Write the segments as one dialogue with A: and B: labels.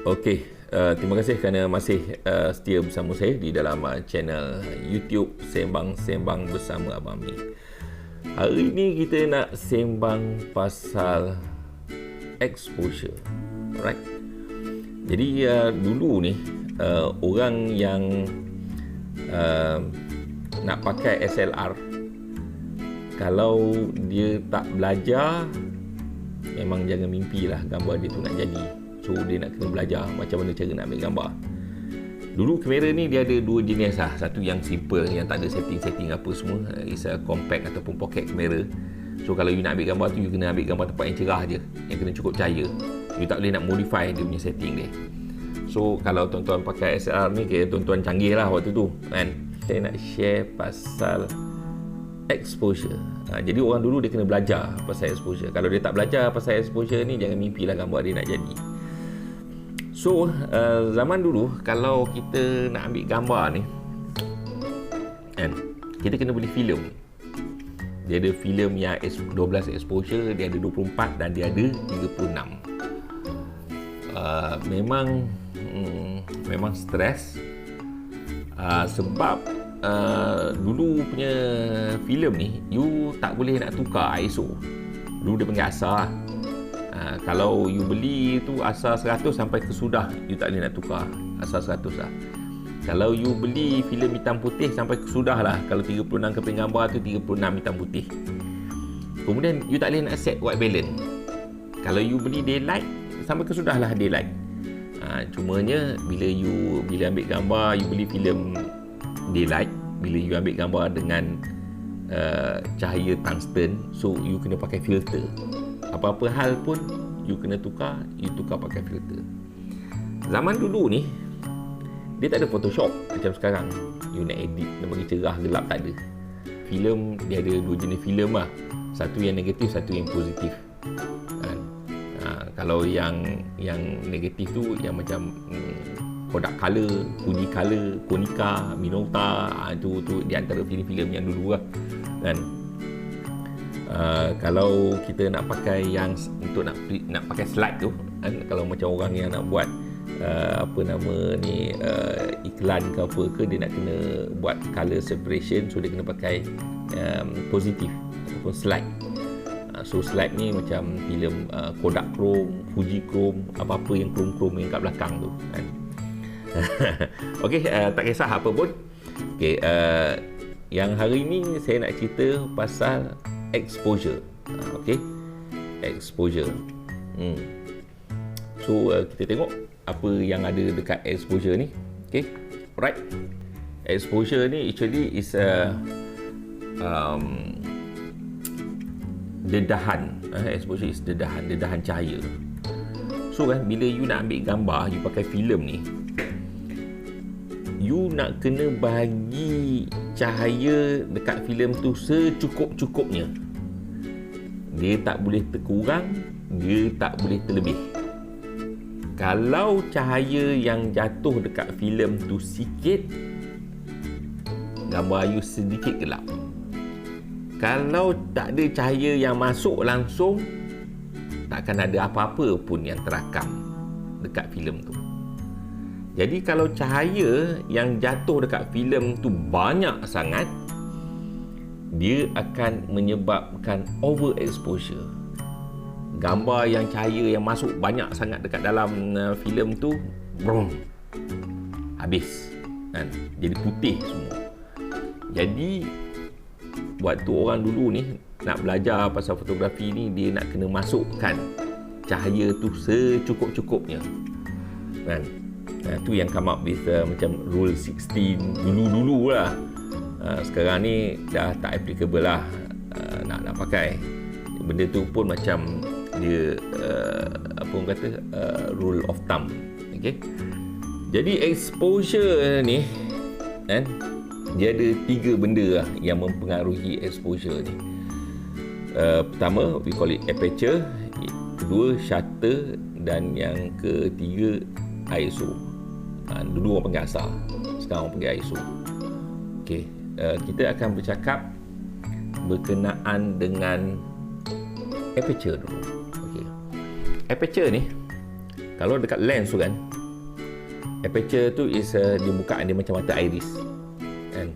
A: Okey, terima kasih kerana masih setia bersama saya di dalam channel YouTube Sembang-Sembang bersama Abang Mi. Hari ini kita nak sembang pasal exposure. Alright. Jadi dulu ni orang yang nak pakai SLR, kalau dia tak belajar, memang jangan mimpilah gambar dia tu nak jadi. So dia nak kena belajar macam mana cara nak ambil gambar. Dulu kamera ni dia ada dua jenis lah. Satu yang simple, yang tak ada setting-setting apa semua, is a compact ataupun pocket kamera. So kalau you nak ambil gambar tu, you kena ambil gambar tempat yang cerah je, yang kena cukup cahaya. You tak boleh nak modify dia punya setting dia. So kalau tuan-tuan pakai SLR ni, kira tuan-tuan canggih lah waktu tu kan. Saya nak share pasal exposure. Jadi orang dulu dia kena belajar pasal exposure. Kalau dia tak belajar pasal exposure ni, jangan mimpilah gambar dia nak jadi. So zaman dulu kalau kita nak ambil gambar ni kan, kita kena beli filem. Dia ada filem yang 12 exposure, dia ada 24 dan dia ada 36. Memang stres sebab dulu punya filem ni you tak boleh nak tukar ISO. Dulu dia panggil ASA. Kalau you beli tu ASA 100 sampai kesudah, you tak boleh nak tukar. ASA 100 lah. Kalau you beli filem hitam putih sampai kesudah lah. Kalau 36 keping gambar tu 36 hitam putih. Kemudian you tak boleh nak set white balance. Kalau you beli daylight sampai kesudah lah daylight. Cumanya bila ambil gambar, you beli filem daylight, bila you ambil gambar dengan cahaya tungsten, so you kena pakai filter. Apa-apa hal pun you kena tukar, you tukar pakai filter. Zaman dulu ni dia tak ada Photoshop macam sekarang. You nak edit, nak bagi cerah gelap, tak ada. Filem dia ada dua jenis filem lah. Satu yang negatif, satu yang positif. Kalau yang negatif tu yang macam Kodak Color, Fuji Color, Konica, Minolta, tu di antara filem-filem yang dulu lah kan. Kalau kita nak pakai yang untuk nak pakai slide tu kan, kalau macam orang yang nak buat iklan ke apa ke, dia nak kena buat color separation, so dia kena pakai positif ataupun slide. So slide ni macam filem Kodak Chrome, Fuji Chrome, apa-apa yang chrome yang kat belakang tu kan. Okey, tak kisah apa pun. Okey, yang hari ni saya nak cerita pasal exposure. Okey, exposure. So kita tengok apa yang ada dekat exposure ni. Okey, alright. Exposure ni actually is a dedahan. Exposure is dedahan cahaya. So kan, bila you nak ambil gambar, you pakai filem ni, you nak kena bagi cahaya dekat filem tu secukup-cukupnya. Dia tak boleh terkurang, dia tak boleh terlebih. Kalau cahaya yang jatuh dekat filem tu sikit, gambar you sedikit gelap. Kalau tak ada cahaya yang masuk langsung, takkan ada apa-apa pun yang terakam dekat filem tu. Jadi kalau cahaya yang jatuh dekat filem tu banyak sangat, dia akan menyebabkan overexposure. Gambar yang cahaya yang masuk banyak sangat dekat dalam filem tu, habis kan? Jadi putih semua. Jadi waktu orang dulu ni nak belajar pasal fotografi ni, dia nak kena masukkan cahaya tu secukup-cukupnya kan. Tu yang come up with macam rule 16 dulu-dulu lah. Sekarang ni dah tak applicable lah nak pakai. Benda tu pun macam dia apa orang kata rule of thumb. Okay? Jadi exposure ni kan, dia ada 3 benda lah yang mempengaruhi exposure ni. Pertama, we call it aperture. Kedua, shutter. Dan yang ketiga, ISO. Dulu orang panggil ASA, sekarang orang panggil ISO. Okey, kita akan bercakap berkenaan dengan aperture dulu. Okey, aperture ni kalau dekat lens tu kan, aperture tu is dia bukaan dia macam mata iris kan.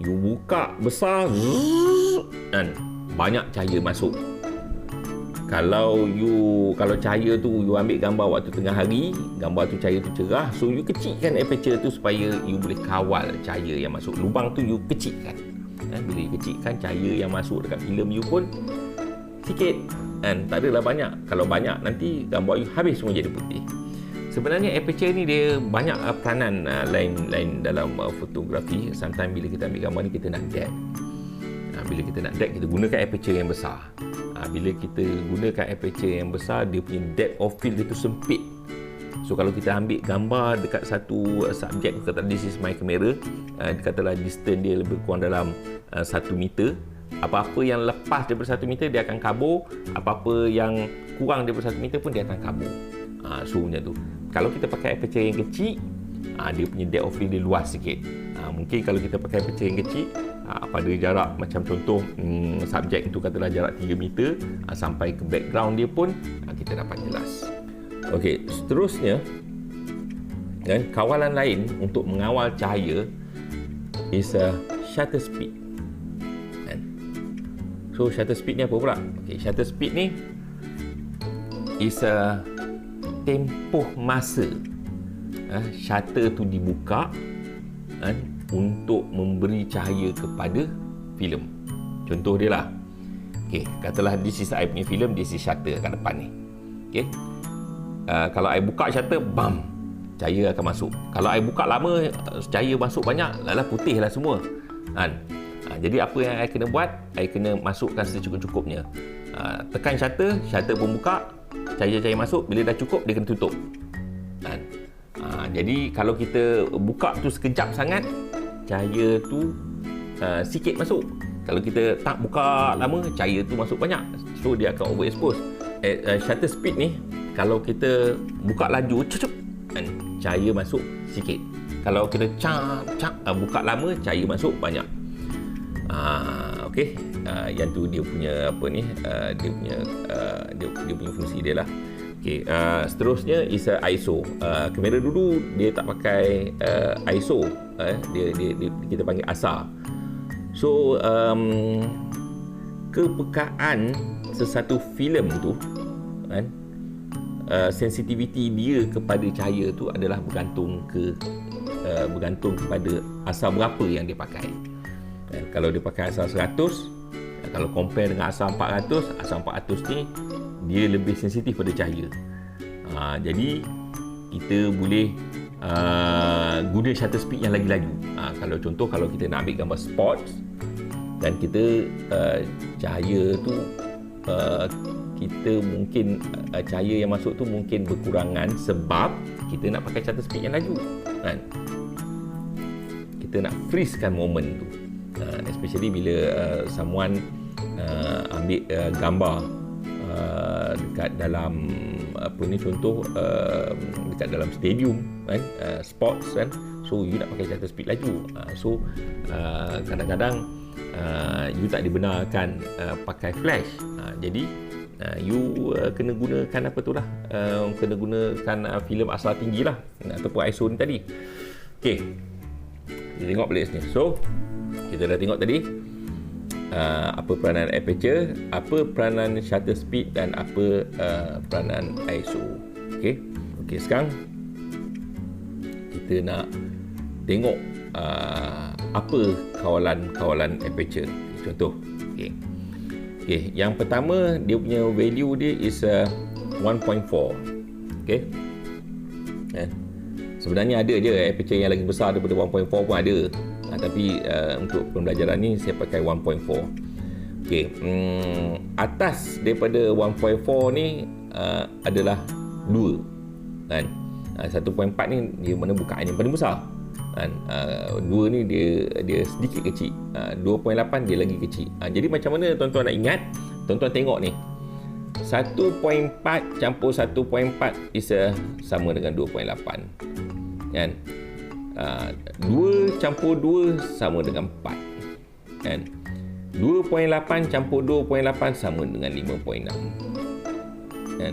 A: You buka besar kan, banyak cahaya masuk. Kalau cahaya tu you ambil gambar waktu tengah hari, gambar tu cahaya tu cerah, so you kecilkan aperture tu supaya you boleh kawal cahaya yang masuk. Lubang tu you kecilkan. Bila you kecilkan, cahaya yang masuk dekat filem you pun sikit kan, tak adalah banyak. Kalau banyak nanti gambar you habis semua jadi putih. Sebenarnya aperture ni dia banyak peranan lain dalam fotografi. Sometimes bila kita ambil gambar ni kita nak depth. Bila kita nak depth, kita gunakan aperture yang besar. Bila kita gunakan aperture yang besar, dia punya depth of field dia tu sempit. So kalau kita ambil gambar dekat satu subjek, kata this is my camera, katalah distance dia lebih kurang dalam 1 meter. Apa-apa yang lepas daripada 1 meter dia akan kabur, apa-apa yang kurang daripada 1 meter pun dia akan kabur. So macam tu. Kalau kita pakai aperture yang kecil, dia punya depth of field dia luas sikit. Mungkin kalau kita pakai aperture yang kecil, pada jarak macam contoh subjek itu katalah jarak 3 meter, sampai ke background dia pun kita dapat jelas. Okey, seterusnya dan kawalan lain untuk mengawal cahaya is a shutter speed. So shutter speed ni apa pula? Okey, shutter speed ni is a tempoh masa shutter tu dibuka untuk memberi cahaya kepada filem. Contoh dia lah, okay, katalah this is I punya filem, this is shutter kat depan ni. Okay, kalau I buka shutter, bam, cahaya akan masuk. Kalau I buka lama, cahaya masuk banyak, lalah putih lah semua kan. Jadi apa yang I kena buat, I kena masukkan secukup-cukupnya. Tekan shutter, shutter pun buka, cahaya-cahaya masuk. Bila dah cukup, dia kena tutup kan. Jadi kalau kita buka tu sekejap sangat, cahaya tu sikit masuk. Kalau kita tak buka lama, cahaya tu masuk banyak, so dia akan overexpose. Shutter speed ni, kalau kita buka laju cucuk kan, cahaya masuk sikit. Kalau kita buka lama, cahaya masuk banyak. Okey, yang tu dia punya apa ni, dia punya fungsi dia lah. Okey, seterusnya is ISO. Kamera dulu dia tak pakai ISO, dia kita panggil ASA. So kepekaan sesuatu filem tu kan, sensitivity dia kepada cahaya tu adalah bergantung kepada ASA berapa yang dia pakai. Kalau dia pakai ASA 100, kalau compare dengan ASA 400, ASA 400 ni dia lebih sensitif pada cahaya. Jadi kita boleh guna shutter speed yang lagi laju. Kalau kita nak ambil gambar sports dan kita cahaya tu kita mungkin cahaya yang masuk tu mungkin berkurangan sebab kita nak pakai shutter speed yang laju kan. Kita nak freezekan momen tu. Especially bila someone ambil gambar dekat dalam apa ni, contoh dekat dalam stadium kan, sports kan, so you nak pakai shutter speed laju. So kadang-kadang you tak dibenarkan pakai flash. Jadi you kena gunakan apa tu lah, kena gunakan filem asal tinggi lah, ataupun ISO ni tadi. Okey, kita tengok balik sini. So kita dah tengok tadi apa peranan aperture, apa peranan shutter speed dan apa peranan ISO. Okey, sekarang kita nak tengok apa kawalan aperture. Contoh, okey, yang pertama dia punya value dia is 1.4. Okey, sebenarnya ada je aperture yang lagi besar daripada 1.4 pun ada. Tapi untuk pembelajaran ni saya pakai 1.4. Okey, atas daripada 1.4 ni adalah 2 kan. 1.4 ni dia mana bukaan yang paling besar kan. 2 ni dia sedikit kecil. 2.8 dia lagi kecil. Jadi macam mana tuan-tuan nak ingat? Tuan-tuan tengok ni, 1.4 campur 1.4 is sama dengan 2.8 kan. 2 campur 2 sama dengan 4 kan. 2.8 campur 2.8 sama dengan 5.6 kan.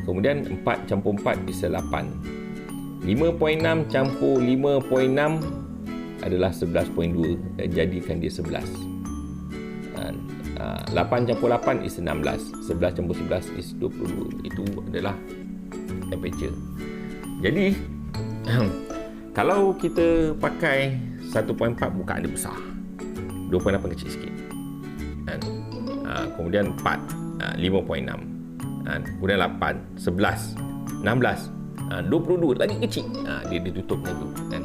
A: Kemudian 4 campur 4 is 8. 5.6 campur 5.6 adalah 11.2. Jadikan dia 11. 8 campur 8 is 16. 11 campur 11 is 22. Itu adalah aperture. Jadi kalau kita pakai 1.4, bukaan dia besar. 2.8 kecil sikit. Kemudian 4, 5.6. Kemudian 8, 11, 16, 22 lagi kecil. Dia tutup macam tu kan.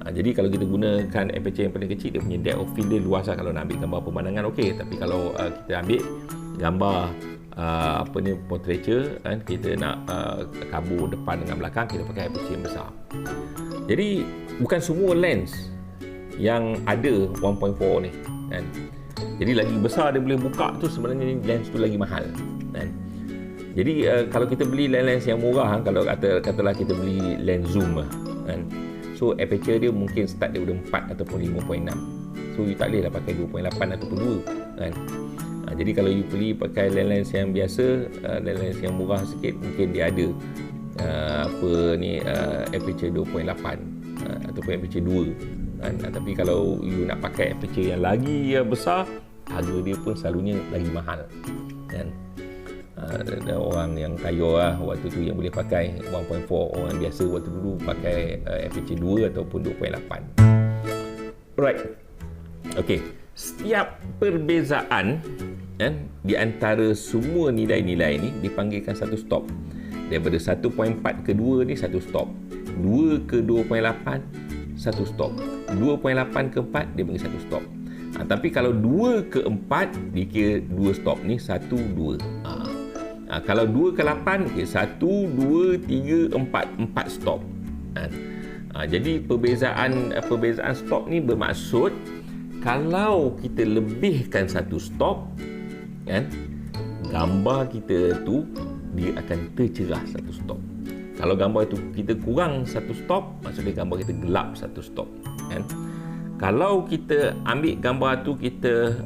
A: Jadi kalau kita gunakan aperture yang paling kecil, dia punya depth of field dia luas lah. Kalau nak ambil gambar pemandangan okey, tapi kalau kita ambil gambar portraiture kan, kita nak kabur depan dengan belakang, kita pakai aperture yang besar. Jadi bukan semua lens yang ada 1.4 ni kan. Jadi lagi besar dia boleh buka tu, sebenarnya lens tu lagi mahal kan. Jadi kalau kita beli lens yang murah, kalau katalah kita beli lens zoom kan, so aperture dia mungkin start daripada 4 ataupun 5.6. So you tak boleh lah pakai 2.8 ataupun 2 kan. Jadi kalau you beli pakai lens yang biasa, lens yang murah sikit, mungkin dia ada aperture 2.8 ataupun aperture 2 kan. Tapi kalau you nak pakai aperture yang lagi besar, harga dia pun selalunya lagi mahal kan. Ada orang yang kaya waktu tu yang boleh pakai 1.4, orang biasa waktu dulu pakai aperture 2 ataupun 2.8. Alright. Okey, setiap perbezaan kan di antara semua nilai-nilai ni dipanggilkan satu stop. Daripada 1.4 ke 2 ni satu stop. 2 ke 2.8 satu stop. 2.8 ke 4 dia panggil satu stop. Tapi kalau 2 ke 4 dikira 2 stop ni 1 2. Kalau 2 ke 8 okay, 1 2 3 4 4 stop. Jadi perbezaan stop ni bermaksud kalau kita lebihkan satu stop kan, gambar kita tu dia akan tercerah satu stop. Kalau gambar itu kita kurang satu stop, maksudnya gambar kita gelap satu stop kan. Kalau kita ambil gambar tu kita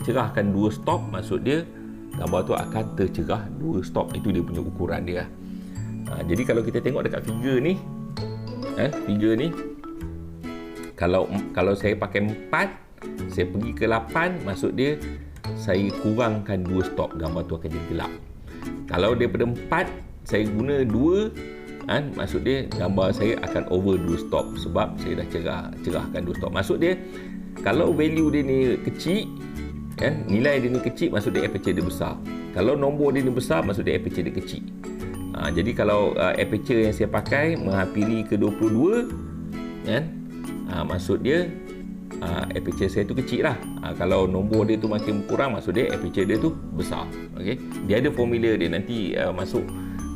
A: cerahkan 2 stop, maksud dia gambar tu akan tercerah 2 stop. Itu dia punya ukuran dia. Jadi kalau kita tengok dekat figure ni, figure ni, kalau saya pakai 4, saya pergi ke 8, maksud dia saya kurangkan 2 stop, gambar tu akan jadi gelap. Kalau daripada 4 saya guna 2, maksud dia gambar saya akan over 2 stop sebab saya dah cerahkan 2 stop. Maksud dia kalau value dia ni kecil kan, nilai dia ni kecil, maksud dia aperture dia besar. Kalau nombor dia ni besar, maksud dia aperture dia kecil. Jadi kalau aperture yang saya pakai menghampiri ke 22 kan, maksud dia aperture saya tu kecil lah. Kalau nombor dia tu makin kurang, maksud dia aperture dia tu besar. Okay? Dia ada formula dia, nanti masuk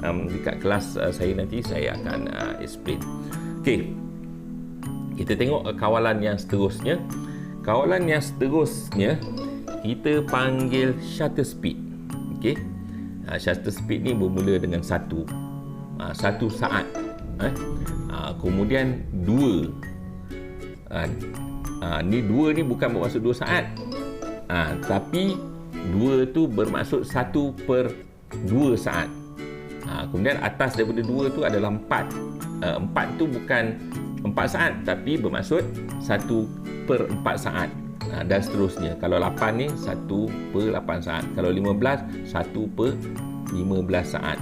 A: dekat kelas saya nanti saya akan explain. Okay, kita tengok kawalan yang seterusnya. Kawalan yang seterusnya kita panggil shutter speed. Okay, shutter speed ni bermula dengan 1 saat. Kemudian 2. Ni 2 ni bukan bermaksud 2 saat. Tapi 2 tu bermaksud 1/2 saat. Kemudian atas daripada 2 tu adalah 4. 4 tu bukan 4 saat, tapi bermaksud 1/4 saat. Dan seterusnya. Kalau 8 ni 1/8 saat. Kalau 15 1/15 saat.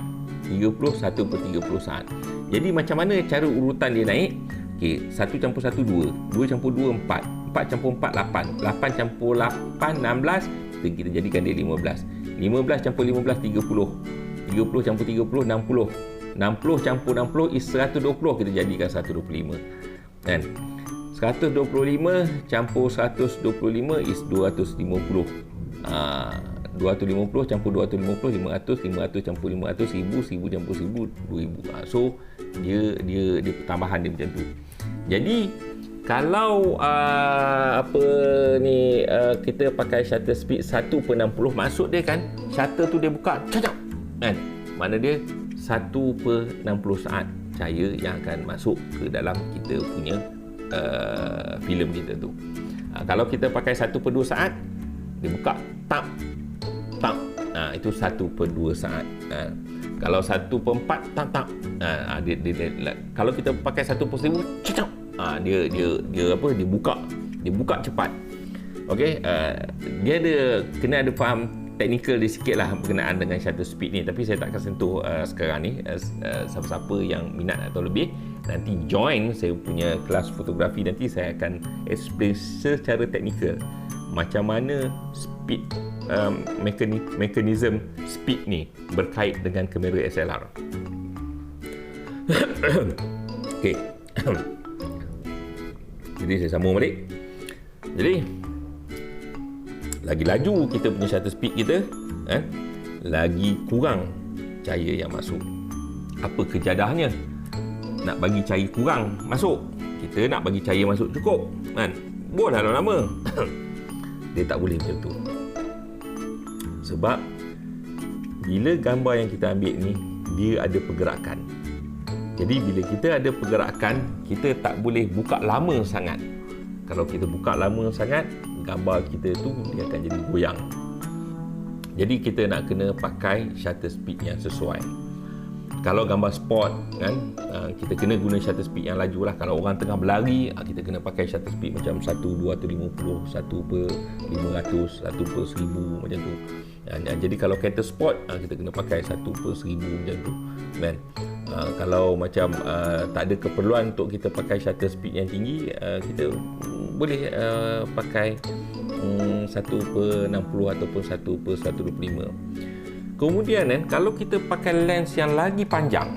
A: 30 1/30 saat. Jadi macam mana cara urutan dia naik? Okey, 1 campur 1 2, 2 campur 2 4, 4 campur 4 8, 8 campur 8 16, kita jadikan dia 15. 15 campur 15 30. 30 campur 30 60. 60 campur 60 is 120, kita jadikan 125. Kan? 125 campur 125 is 250. 250 campur 250 500, 500 campur 500 1000, 1000 campur 1000 2000. So dia pertambahan dia macam tu. Jadi kalau kita pakai shutter speed 1/60, maksud dia kan shutter tu dia buka cacap kan, mana dia 1/60 saat cahaya yang akan masuk ke dalam kita punya filem kita tu. Kalau kita pakai 1/2 saat, dia buka tap tap itu 1/2 saat. Kalau 1/4 tak. Kalau kita pakai 1/1000 cecap. Dia buka cepat. Okey, dia kena ada faham teknikal dia sikit lah berkenaan dengan shutter speed ni, tapi saya tak akan sentuh sekarang ni. Siapa-siapa yang minat atau lebih, nanti join saya punya kelas fotografi, nanti saya akan explain secara teknikal macam mana speed, mekanisme speed ni berkait dengan kamera SLR. Okey. Jadi saya sambung balik. Jadi lagi laju kita punya shutter speed kita, lagi kurang cahaya yang masuk. Apa kejadahnya? Nak bagi cahaya kurang masuk, kita nak bagi cahaya masuk cukup, kan? Buat dah lama. Dia tak boleh macam tu. Sebab bila gambar yang kita ambil ni, dia ada pergerakan. Jadi bila kita ada pergerakan, kita tak boleh buka lama sangat. Kalau kita buka lama sangat, gambar kita tu dia akan jadi goyang. Jadi kita nak kena pakai shutter speed yang sesuai. Kalau gambar sport kan, kita kena guna shutter speed yang laju lah. Kalau orang tengah berlari, kita kena pakai shutter speed macam 1/250, 1/500, 1/1000 macam tu. Jadi kalau kereta sport, kita kena pakai 1/1000 macam tu kan. Kalau macam tak ada keperluan untuk kita pakai shutter speed yang tinggi, kita boleh pakai 1/60 ataupun 1/125. Kemudian kalau kita pakai lens yang lagi panjang,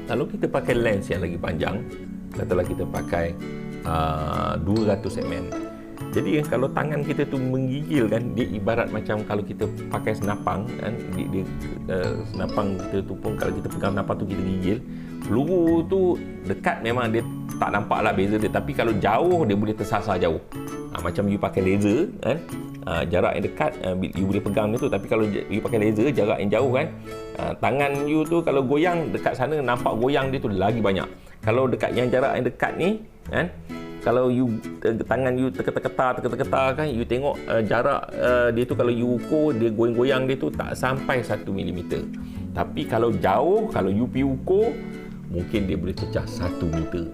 A: kalau kita pakai lens yang lagi panjang, katalah kita pakai 200 mm. Jadi kalau tangan kita tu menggigil kan, dia ibarat macam kalau kita pakai senapang kan, senapang kita tu pun kalau kita pegang senapang tu kita gigil. Peluru tu dekat memang dia tak nampak lah beza dia, tapi kalau jauh dia boleh tersasar jauh. Macam you pakai laser kan, jarak yang dekat you boleh pegang dia tu, tapi kalau you pakai laser jarak yang jauh kan, tangan you tu kalau goyang dekat sana nampak goyang dia tu lagi banyak. Kalau dekat yang jarak yang dekat ni kan, kalau you tangan you terketar kan, you tengok jarak dia tu, kalau you ukur dia goyang-goyang dia tu tak sampai 1 mm. Tapi kalau jauh, kalau you pergi ukur, mungkin dia boleh pecah 1 meter.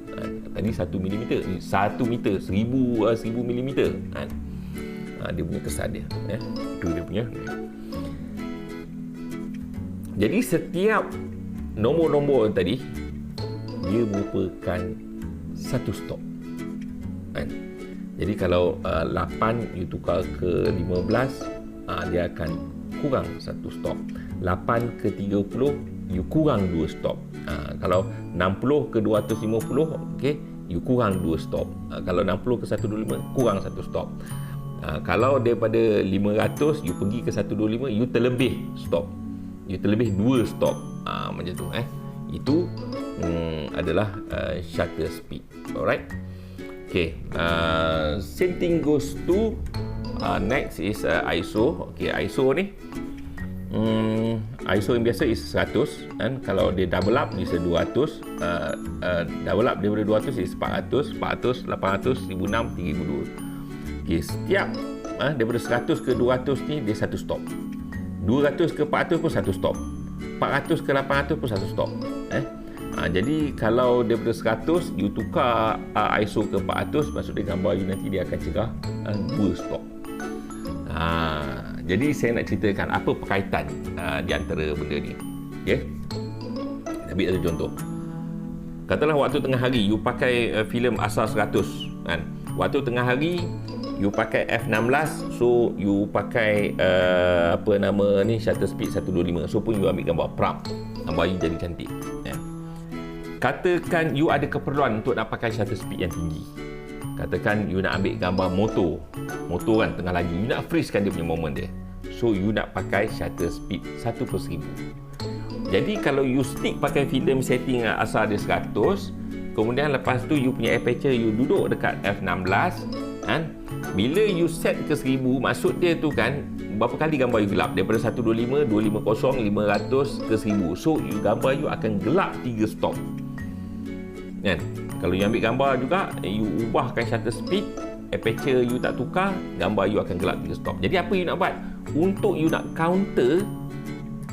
A: Tadi 1 mm, 1 meter, 1000 mm kan. Dia punya kesan dia, itu dia punya. Jadi setiap nombor-nombor tadi dia merupakan satu stop kan. Jadi kalau 8 you tukar ke 15, dia akan kurang satu stop. 8 ke 30 you kurang 2 stop. Kalau 60 ke 250, okey, you kurang 2 stop. Kalau 60 ke 125 kurang 1 stop. Kalau daripada 500 you pergi ke 125, you terlebih stop. You terlebih 2 stop. Macam tu Itu adalah shutter speed. Alright. Okay. Same thing goes to next is ISO. Okay, ISO ni ISO yang biasa is 100 kan. Kalau dia double up bisa 200, double up daripada 200 is 400, 800, 1600, 3002. Okay, setiap daripada 100 ke 200 ni dia satu stop. 200 ke 400 pun satu stop. 400 ke 800 pun satu stop. Jadi kalau daripada 100 you tukar ISO ke 400, maksudnya gambar you nanti dia akan cerah 2 stop. Jadi saya nak ceritakan apa perkaitan di antara benda ni. Okay? Kita ambil satu contoh. Katalah waktu tengah hari you pakai filem ASA 100 kan. Waktu tengah hari you pakai f16, so you pakai shutter speed 125, so pun you ambil gambar prap, gambar you jadi cantik. Katakan you ada keperluan untuk nak pakai shutter speed yang tinggi. Katakan you nak ambil gambar motor kan tengah laju, you nak freeze kan dia punya moment dia, so you nak pakai shutter speed 1/1000. Jadi kalau you stick pakai filem setting asal dia 100, kemudian lepas tu you punya aperture you duduk dekat f16 kan, bila you set ke 1000, maksud dia tu kan berapa kali gambar you gelap daripada 125, 250, 500 ke 1000, so you gambar you akan gelap 3 stop kan. Kalau you ambil gambar juga, you ubahkan shutter speed, aperture you tak tukar, gambar you akan gelap 3 stop. Jadi apa you nak buat? untuk you nak counter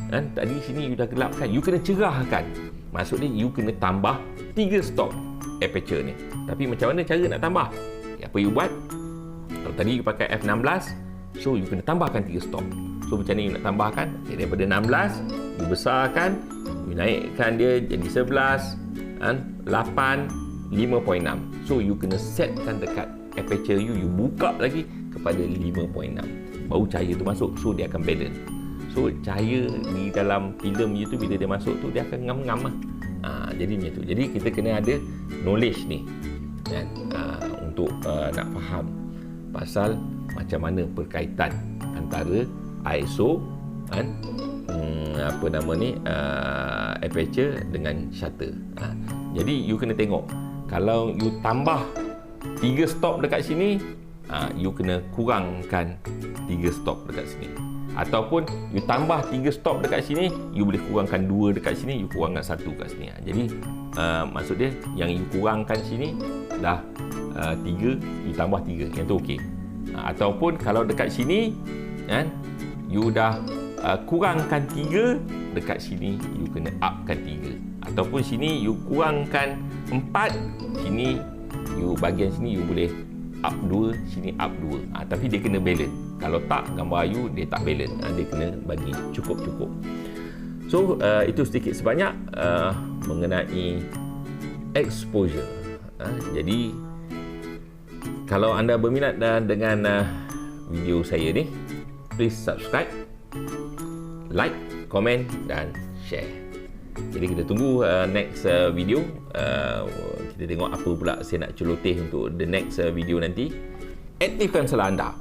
A: kan, tadi sini you dah gelapkan, you kena cerahkan. Maksud dia you kena tambah 3 stop aperture ni. Tapi macam mana cara nak tambah? Apa you buat? Kalau tadi you pakai f16, so you kena tambahkan 3 stop. So macam ni you nak tambahkan, okay, daripada 16 you besarkan, you naikkan dia jadi 11 kan, 8, 5.6. So you kena setkan dekat aperture you buka lagi kepada 5.6, baru cahaya tu masuk. So dia akan balance. So cahaya di dalam filem you tu bila dia masuk tu dia akan ngam-ngam lah. Jadi macam tu. Jadi kita kena ada knowledge ni kan, untuk nak faham pasal macam mana perkaitan antara ISO kan, apa nama ni, aperture dengan shutter. Jadi you kena tengok, kalau you tambah 3 stop dekat sini, you kena kurangkan 3 stop dekat sini. Ataupun you tambah 3 stop dekat sini, you boleh kurangkan 2 dekat sini, you kurangkan 1 dekat sini. Jadi maksud dia yang you kurangkan sini dah 3, you tambah 3, yang tu okey. Ataupun kalau dekat sini kan, you dah kurangkan 3, dekat sini you kena upkan 3. Ataupun sini you kurangkan 4, sini you bahagian sini you boleh up 2, sini up 2. Tapi dia kena balance. Kalau tak, gambar you dia tak balance. Dia kena bagi cukup-cukup. So itu sedikit sebanyak mengenai exposure. Jadi kalau anda berminat dengan video saya ni, please subscribe, like, komen dan share. Jadi kita tunggu next video. Kita tengok apa pula saya nak celoteh untuk the next video nanti. Aktifkan salah anda.